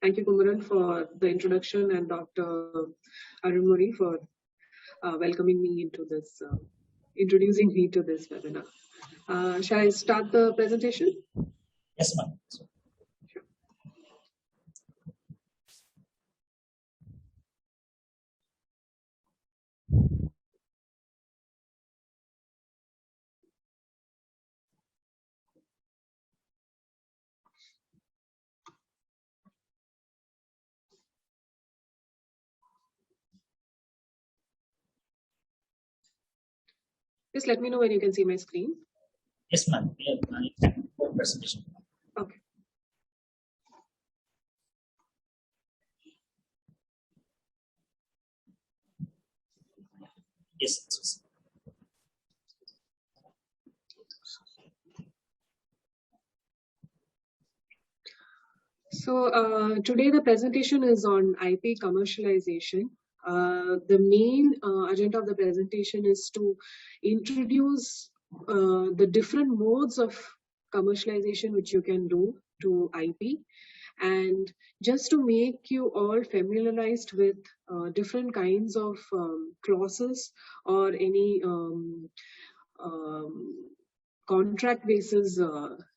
Thank you, Kumaran, for the introduction, and Dr. Arunmuri for welcoming me into this, introducing me to this webinar. Shall I start the presentation? Yes, ma'am. Sure. Just let me know when you can see my screen. Yes, ma'am. Presentation. Okay. Yes. So today the presentation is on IP commercialization. The main agenda of the presentation is to introduce the different modes of commercialization which you can do to IP, and just to make you all familiarized with different kinds of clauses or any contract basis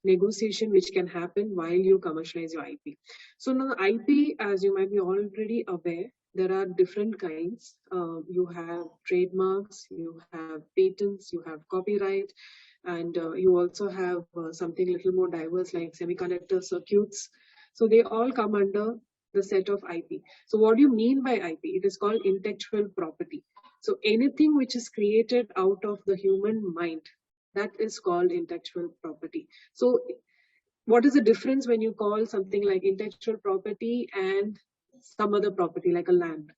negotiation which can happen while you commercialize your IP. So now IP, as you might be already aware, there are different kinds. You have trademarks, you have patents, you have copyright, and you also have something a little more diverse like semiconductor circuits. So they all come under the set of IP. So what do you mean by IP? It is called intellectual property. So anything which is created out of the human mind, that is called intellectual property. So what is the difference when you call something like intellectual property and some other property like a land?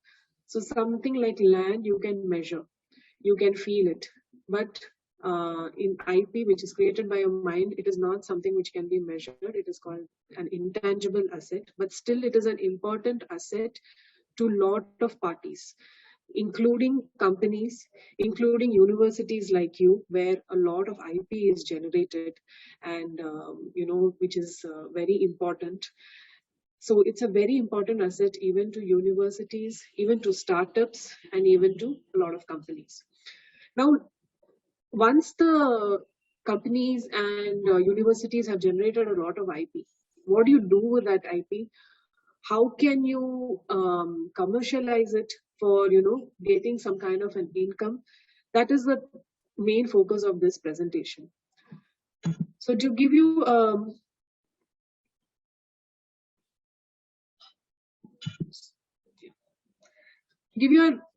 So something like land you can measure, you can feel it, but in IP, which is created by your mind, it is not something which can be measured. It is called an intangible asset, but still it is an important asset to a lot of parties, including companies, including universities like you, where a lot of IP is generated, and which is very important. So it's a very important asset even to universities, even to startups, and even to a lot of companies. Now, once the companies and universities have generated a lot of IP, what do you do with that IP? How can you commercialize it for getting some kind of an income? That is the main focus of this presentation. So to give you a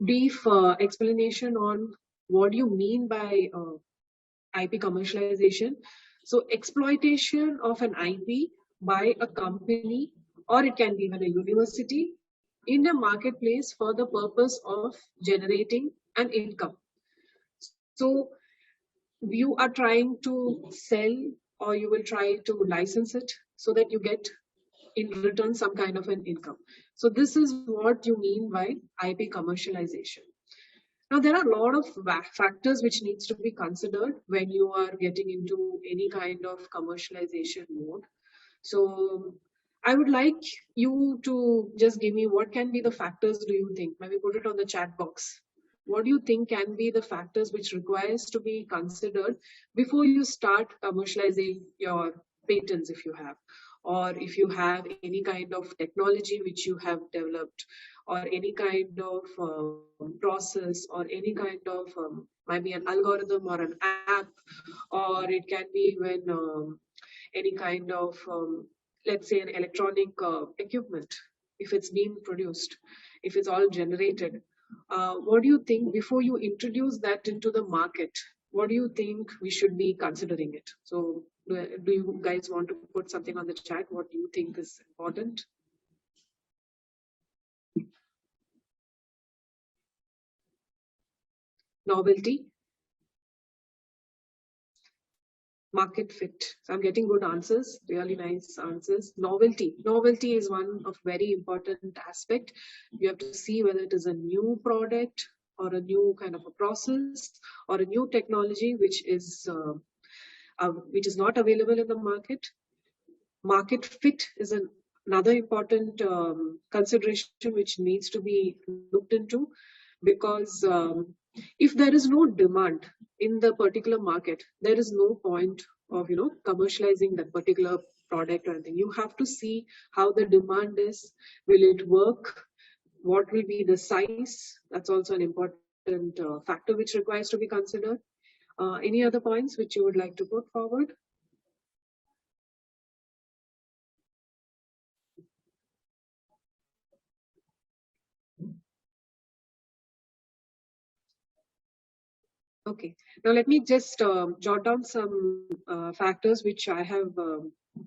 brief explanation on what you mean by IP commercialization. So exploitation of an IP by a company, or it can be even a university, in a marketplace for the purpose of generating an income. So you are trying to sell, or you will try to license it so that you get in return some kind of an income. So this is what you mean by IP commercialization. Now, there are a lot of factors which needs to be considered when you are getting into any kind of commercialization mode. So I would like you to just give me what can be the factors do you think? Maybe put it on the chat box. What do you think can be the factors which requires to be considered before you start commercializing your patents, if you have, or if you have any kind of technology which you have developed, or any kind of process, or any kind of maybe an algorithm or an app, or it can be even any kind of let's say an electronic equipment, if it's being produced, if it's all generated. What do you think before you introduce that into the market? What do you think we should be considering it? So do you guys want to put something on the chat? What do you think is important? Novelty, market fit. So I'm getting good answers, really nice answers. Novelty is one of very important aspect. You have to see whether it is a new product or a new kind of a process or a new technology which is not available in the market. Market fit is another important consideration which needs to be looked into, because if there is no demand in the particular market, there is no point of commercializing that particular product or anything. You have to see how the demand is. Will it work? What will be the size? That's also an important factor which requires to be considered. Any other points which you would like to put forward? Okay, now let me just jot down some factors which I have,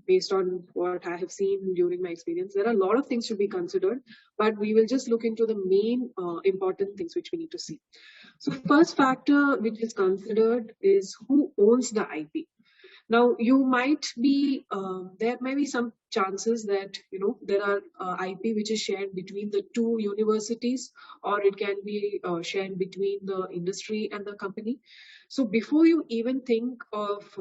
based on what I have seen during my experience. There are a lot of things to be considered, but we will just look into the main important things which we need to see. So the first factor which is considered is who owns the IP. Now, you might be, there may be some chances that, there are IP which is shared between the two universities, or it can be shared between the industry and the company. So before you even think of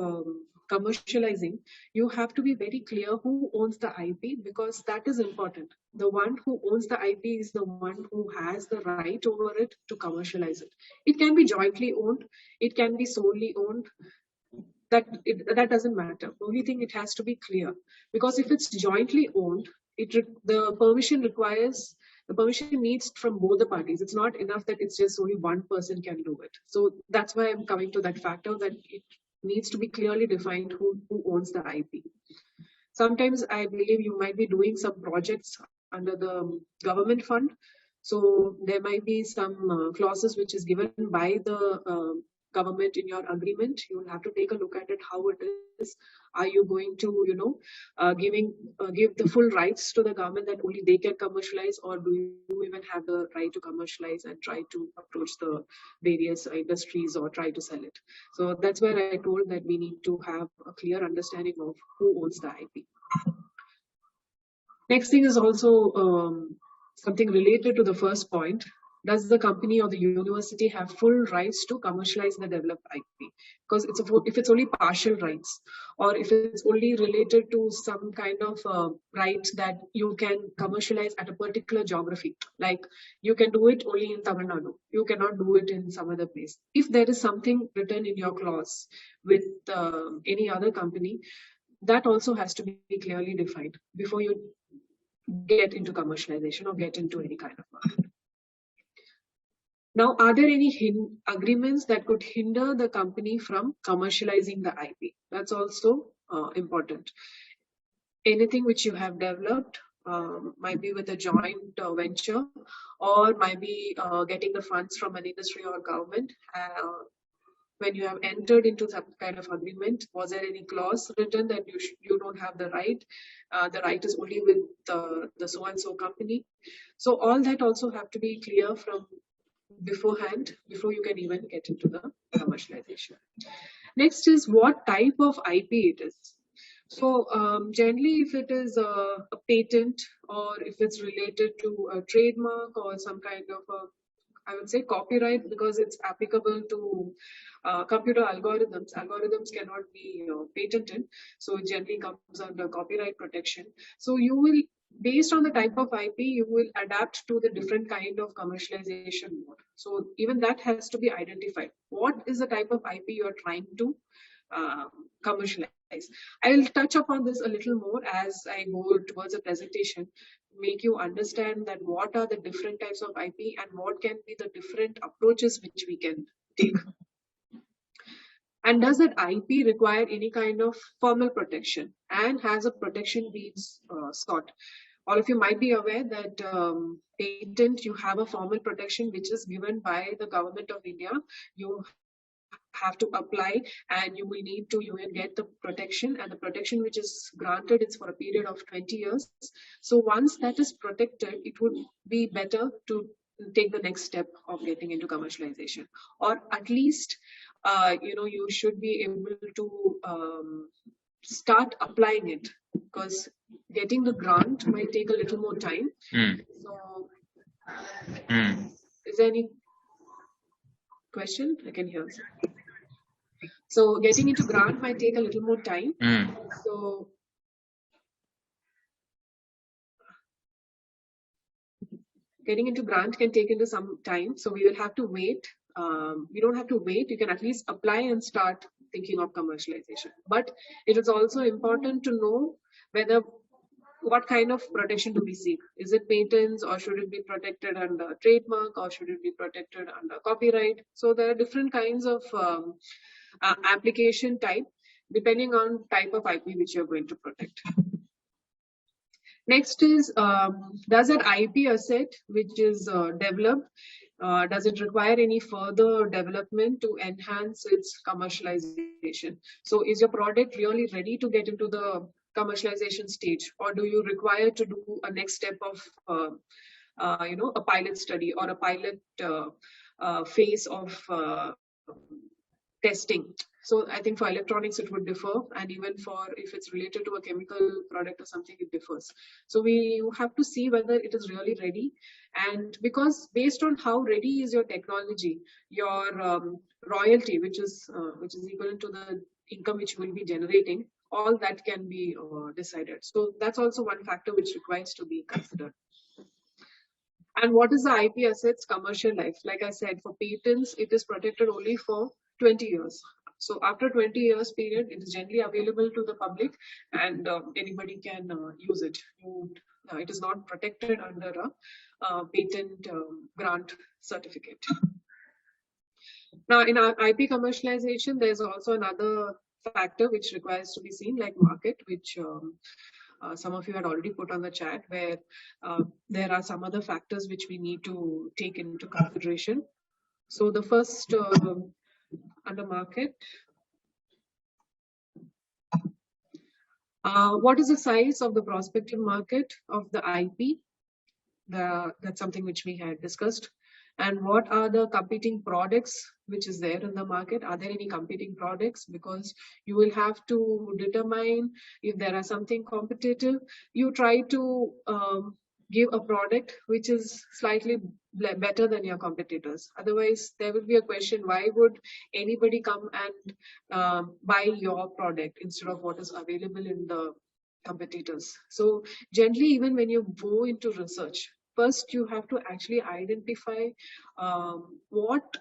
commercializing, you have to be very clear who owns the IP, because that is important. The one who owns the IP is the one who has the right over it to commercialize it. It can be jointly owned, it can be solely owned, that doesn't matter. The only thing, it has to be clear, because if it's jointly owned, the permission needs from both the parties. It's not enough that it's just only one person can do it. So that's why I'm coming to that factor, that it needs to be clearly defined who owns the IP. Sometimes I believe you might be doing some projects under the government fund, so there might be some clauses which is given by the government in your agreement. You will have to take a look at it, how it is. Are you going to, give the full rights to the government that only they can commercialize, or do you even have the right to commercialize and try to approach the various industries or try to sell it? So that's where I told that we need to have a clear understanding of who owns the IP. Next thing is also something related to the first point. Does the company or the university have full rights to commercialize the developed IP? Because if it's only partial rights, or if it's only related to some kind of right that you can commercialize at a particular geography, like you can do it only in Tamil Nadu, you cannot do it in some other place. If there is something written in your clause with any other company, that also has to be clearly defined before you get into commercialization or get into any kind of market. Now, are there any agreements that could hinder the company from commercializing the IP? That's also important. Anything which you have developed, might be with a joint venture, or might be getting the funds from an industry or government. When you have entered into some kind of agreement, was there any clause written that you don't have the right? The right is only with the so and so company. So all that also have to be clear from beforehand, before you can even get into the commercialization. Next is what type of IP it is. So generally, if it is a patent, or if it's related to a trademark or some kind of I would say copyright, because it's applicable to computer algorithms. Algorithms cannot be patented, so it generally comes under copyright protection. So you will, based on the type of IP, you will adapt to the different kind of commercialization mode. So even that has to be identified. What is the type of IP you are trying to commercialize? I will touch upon this a little more as I go towards a presentation, make you understand that what are the different types of IP and what can be the different approaches which we can take. And does that IP require any kind of formal protection, and has a protection been sought? All of you might be aware that patent, you have a formal protection which is given by the government of India. You have to apply, and you will need to get the protection, and the protection which is granted is for a period of 20 years. So once that is protected, it would be better to take the next step of getting into commercialization, or at least you should be able to start applying it, because getting the grant might take a little more time. So is there any question? I can hear. So getting into grant might take a little more time. So getting into grant can take into some time, so we will have to wait. You don't have to wait. You can at least apply and start thinking of commercialization. But it is also important to know whether what kind of protection do we seek? Is it patents, or should it be protected under trademark, or should it be protected under copyright? So there are different kinds of application type depending on type of IP which you're going to protect. Next is, does that IP asset which is developed, does it require any further development to enhance its commercialization? So is your product really ready to get into the commercialization stage, or do you require to do a next step of a pilot study or a pilot phase of testing? So I think for electronics it would differ, and even for if it's related to a chemical product or something, it differs. So we have to see whether it is really ready, and because based on how ready is your technology, your royalty, which is equivalent to the income which you will be generating, all that can be decided. So that's also one factor which requires to be considered. And what is the IP assets commercial life? Like I said, for patents, it is protected only for 20 years. So after 20 years period, it is generally available to the public, and anybody can use it. It is not protected under a patent grant certificate. Now, in our IP commercialization, there's also another factor which requires to be seen, like market, which some of you had already put on the chat, where there are some other factors which we need to take into consideration. So the first under market, what is the size of the prospective market of the IP? That's something which we had discussed. And what are the competing products which is there in the market? Are there any competing products? Because you will have to determine if there are something competitive. You try to give a product which is slightly better than your competitors. Otherwise, there will be a question, why would anybody come and buy your product instead of what is available in the competitors? So generally, even when you go into research, first you have to actually identify what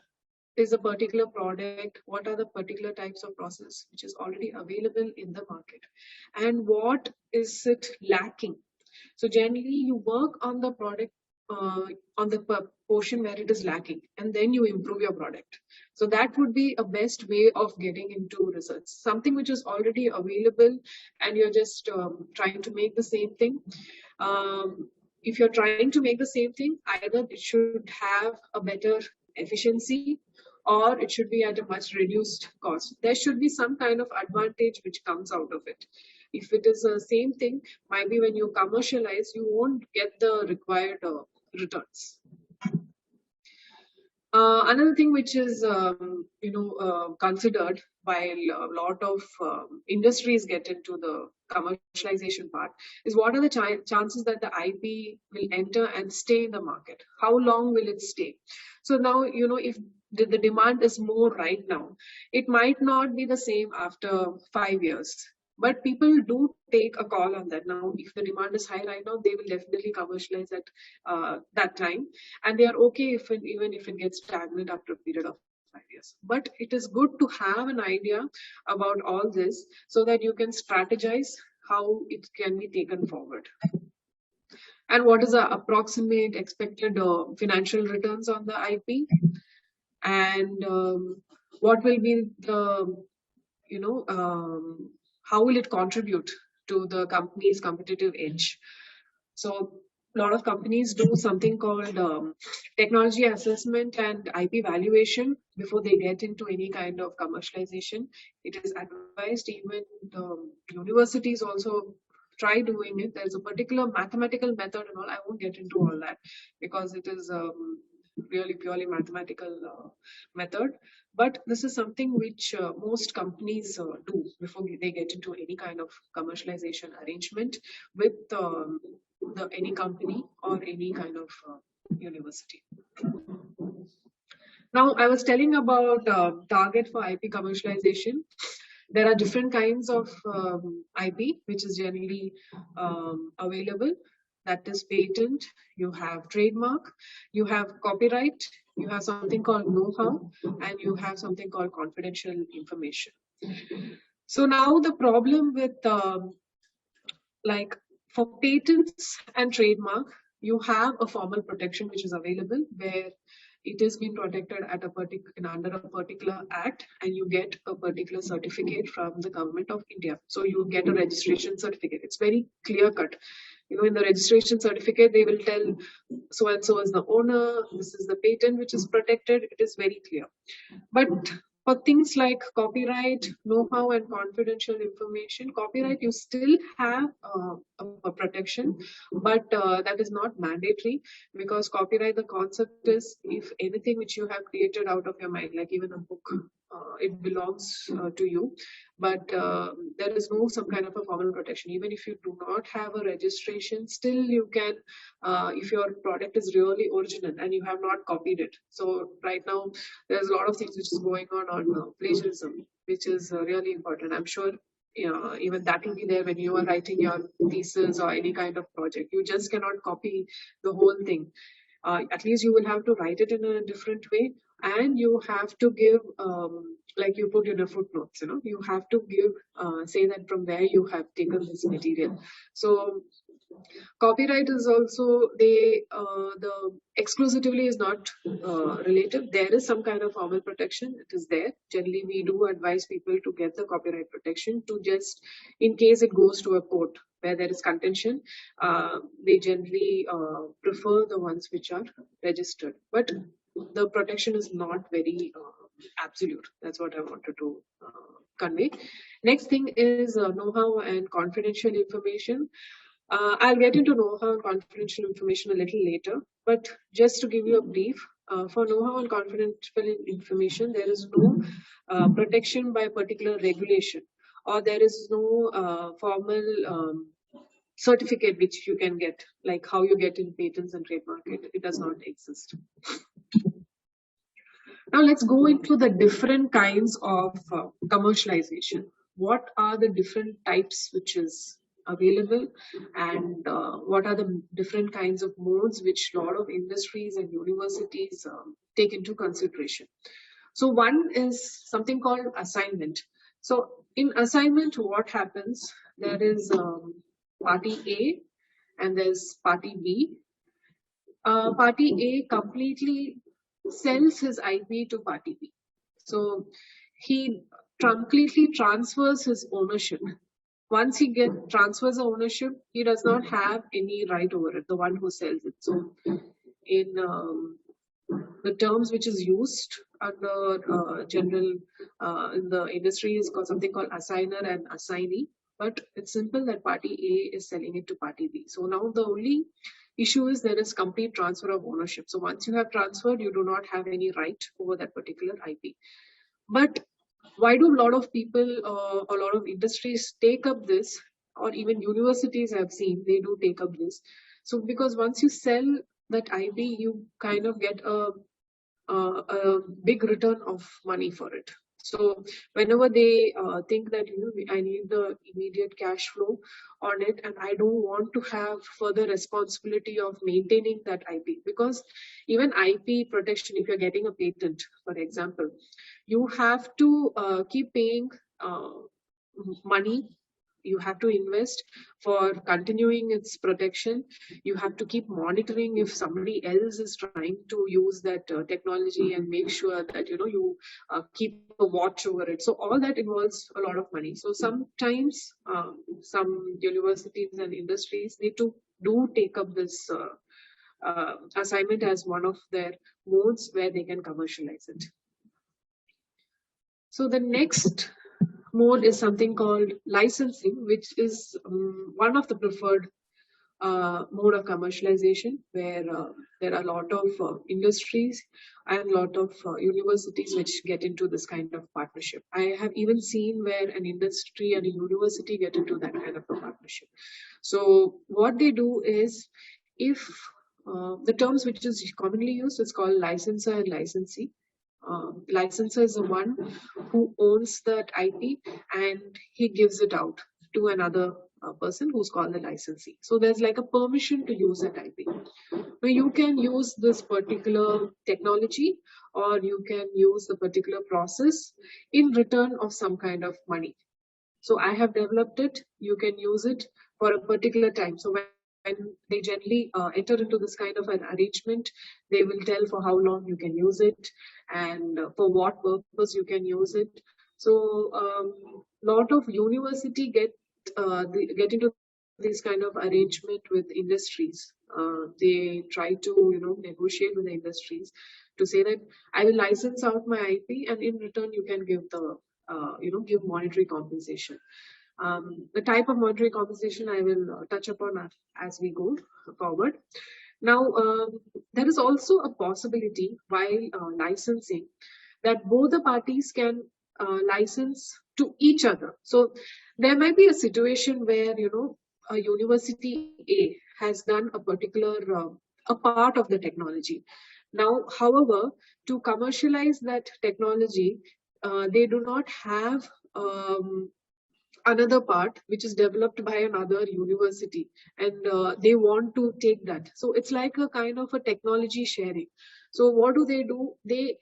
is a particular product, what are the particular types of process which is already available in the market, and what is it lacking. So generally you work on the product, on the portion where it is lacking, and then you improve your product. So that would be a best way of getting into research. Something which is already available and you're just trying to make the same thing. If you're trying to make the same thing, either it should have a better efficiency or it should be at a much reduced cost. There should be some kind of advantage which comes out of it. If it is the same thing, maybe when you commercialize, you won't get the required returns. Another thing which is considered while a lot of industries get into the commercialization part is what are the chances that the IP will enter and stay in the market? How long will it stay? So now, if the demand is more right now, it might not be the same after 5 years. But people do take a call on that. Now, if the demand is high right now, they will definitely commercialize at that time. And they are okay even if it gets stagnant after a period of 5 years. But it is good to have an idea about all this so that you can strategize how it can be taken forward. And what is the approximate expected financial returns on the IP? And what will be the, how will it contribute to the company's competitive edge? So a lot of companies do something called technology assessment and IP valuation before they get into any kind of commercialization. It is advised, even universities also try doing it. There's a particular mathematical method and all. I won't get into all that because it is really purely mathematical method. But this is something which most companies do before they get into any kind of commercialization arrangement with any company or any kind of university. Now, I was telling about target for IP commercialization. There are different kinds of IP which is generally available. that is patent, you have trademark, you have copyright, you have something called know-how, and you have something called confidential information. So now the problem with like for patents and trademark, you have a formal protection which is available where it is being protected at a under a particular act, and you get a particular certificate from the government of India. So you get a registration certificate. It's very clear cut. You know, in the registration certificate, they will tell so and so is the owner, this is the patent which is protected. It is very clear. But for things like copyright, know-how, and confidential information, copyright, you still have a protection, but that is not mandatory, because copyright, the concept is if anything which you have created out of your mind, like even a book, it belongs to you, but there is no some kind of a formal protection. Even if you do not have a registration, still you can, if your product is really original and you have not copied it. So right now, there's a lot of things which is going on plagiarism, which is really important. I'm sure even that will be there when you are writing your thesis or any kind of project. You just cannot copy the whole thing. At least you will have to write it in a different way, and you have to give, like you put in a footnotes, you know, you have to give, say that from where you have taken this material. So copyright is also the exclusively is not relative. There is some kind of formal protection. It is there. Generally, we do advise people to get the copyright protection to just in case it goes to a court where there is contention. They generally prefer the ones which are registered, but the protection is not very absolute. That's what I wanted to convey. Next thing is know-how and confidential information. I'll get into know-how and confidential information a little later, but just to give you a brief, for know-how and confidential information, there is no protection by a particular regulation, or there is no formal certificate which you can get, like how you get in patents and trademark. It does not exist. Now let's go into the different kinds of commercialization. What are the different types which is available, and what are the different kinds of modes which a lot of industries and universities take into consideration. So one is something called assignment. So in assignment, what happens? There is party A and there's party B. Party A completely sells his IP to party B. So he completely transfers his ownership. Once he transfers the ownership, he does not have any right over it, the one who sells it. So in the terms which is used under general in the industry is called something called assigner and assignee. But it's simple that party A is selling it to party B. So now the only issue is there is complete transfer of ownership. So once you have transferred, you do not have any right over that particular IP. But why do a lot of people, a lot of industries take up this, or even universities I've seen, they do take up this. So because once you sell that IP, you kind of get a big return of money for it. So whenever they think that, you know, I need the immediate cash flow on it, and I don't want to have further responsibility of maintaining that IP, because even IP protection, if you're getting a patent, for example, you have to keep paying money. You have to invest for continuing its protection. You have to keep monitoring if somebody else is trying to use that technology, and make sure that, you know, you keep a watch over it. So all that involves a lot of money. So sometimes some universities and industries need to take up this assignment as one of their modes where they can commercialize it. So the next mode is something called licensing, which is one of the preferred mode of commercialization, where there are a lot of industries and a lot of universities which get into this kind of partnership. I have even seen where an industry and a university get into that kind of a partnership. So what they do is, if the terms which is commonly used is called licensor and licensee. Licensor is the one who owns that IP, and he gives it out to another person who's called the licensee. So there's like a permission to use that IP. Now you can use this particular technology, or you can use the particular process in return of some kind of money. So I have developed it. You can use it for a particular time. So when they generally enter into this kind of an arrangement, they will tell for how long you can use it and for what purpose you can use it. So lot of university get into this kind of arrangement with industries. They try to negotiate with the industries to say that I will license out my IP, and in return you can give the give monetary compensation. The type of monetary compensation I will touch upon as we go forward. Now, there is also a possibility while licensing that both the parties can license to each other. So there might be a situation where a university A has done a particular a part of the technology. Now, however, to commercialize that technology, they do not have another part which is developed by another university, and they want to take that. So it's like a kind of a technology sharing. So what do? They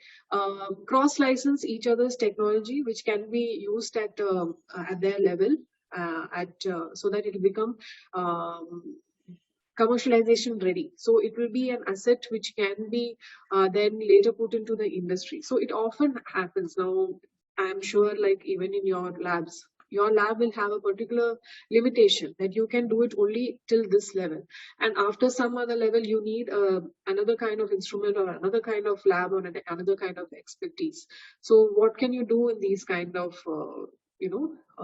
cross license each other's technology, which can be used at their level, so that it will become commercialization ready. So it will be an asset which can be then later put into the industry. So it often happens. Now I'm sure, like, even in your lab will have a particular limitation that you can do it only till this level, and after some other level you need another kind of instrument or another kind of lab or another kind of expertise. So what can you do in these kind of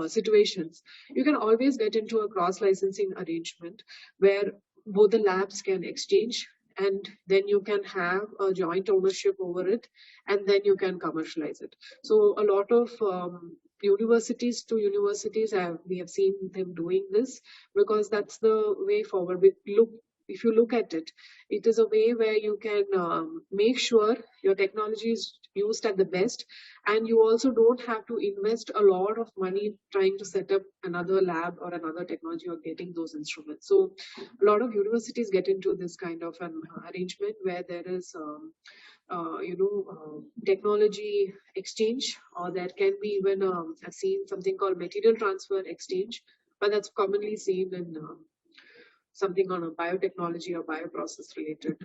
situations? You can always get into a cross licensing arrangement where both the labs can exchange, and then you can have a joint ownership over it, and then you can commercialize it. So a lot of universities to universities we have seen them doing this, because that's the way forward. If you look at it, it is a way where you can make sure your technology is used at the best, and you also don't have to invest a lot of money trying to set up another lab or another technology or getting those instruments. So a lot of universities get into this kind of an arrangement where there is technology exchange, or there can be even I've seen something called material transfer exchange, but that's commonly seen in something on a biotechnology or bioprocess related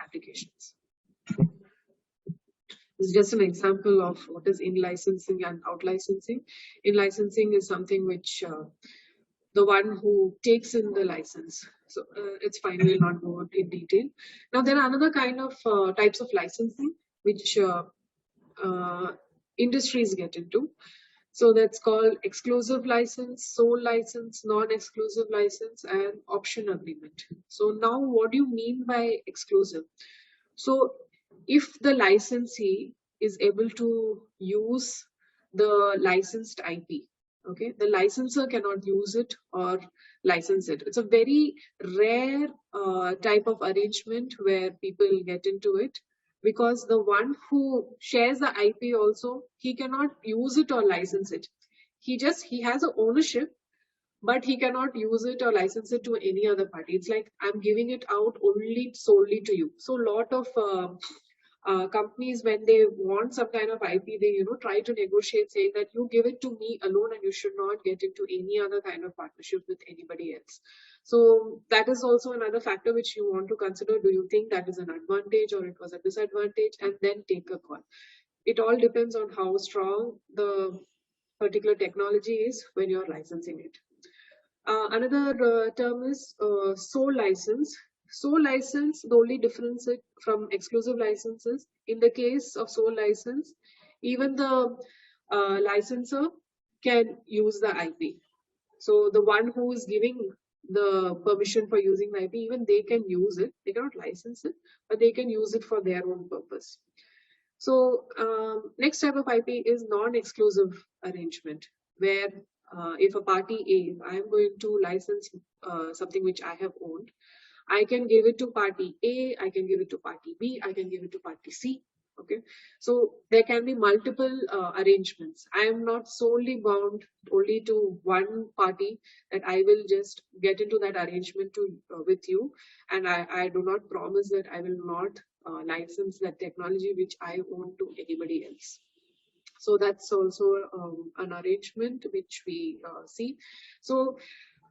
applications. This is just an example of what is in licensing and out licensing. In licensing is something which the one who takes in the license. So it's fine, we will not go in detail. Now there are another kind of types of licensing which industries get into. So that's called exclusive license, sole license, non-exclusive license, and option agreement. So now what do you mean by exclusive? So if the licensee is able to use the licensed IP, okay, the licensor cannot use it or license it. It's a very rare type of arrangement where people get into it, because the one who shares the IP also, he cannot use it or license it. He has a ownership, but he cannot use it or license it to any other party. It's like, I'm giving it out only solely to you. So a lot of companies, when they want some kind of IP, they try to negotiate, saying that you give it to me alone and you should not get into any other kind of partnership with anybody else. So that is also another factor which you want to consider. Do you think that is an advantage or it was a disadvantage? And then take a call. It all depends on how strong the particular technology is when you're licensing it. Another term is sole license. Sole license, the only difference from exclusive licenses, in the case of sole license, even the licensor can use the IP. So the one who is giving the permission for using the IP, even they can use it. They cannot license it, but they can use it for their own purpose. So next type of IP is non-exclusive arrangement, where if a party A, if I am going to license something which I have owned, I can give it to party A, I can give it to party B, I can give it to party C. Okay, so there can be multiple arrangements. I am not solely bound only to one party, that I will just get into that arrangement to with you, and I do not promise that I will not license that technology which I own to anybody else. So that's also an arrangement which we see. So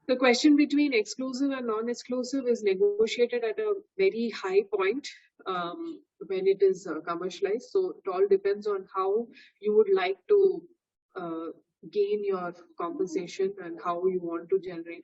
the question between exclusive and non-exclusive is negotiated at a very high point when it is commercialized. So it all depends on how you would like to uh, gain your compensation and how you want to generate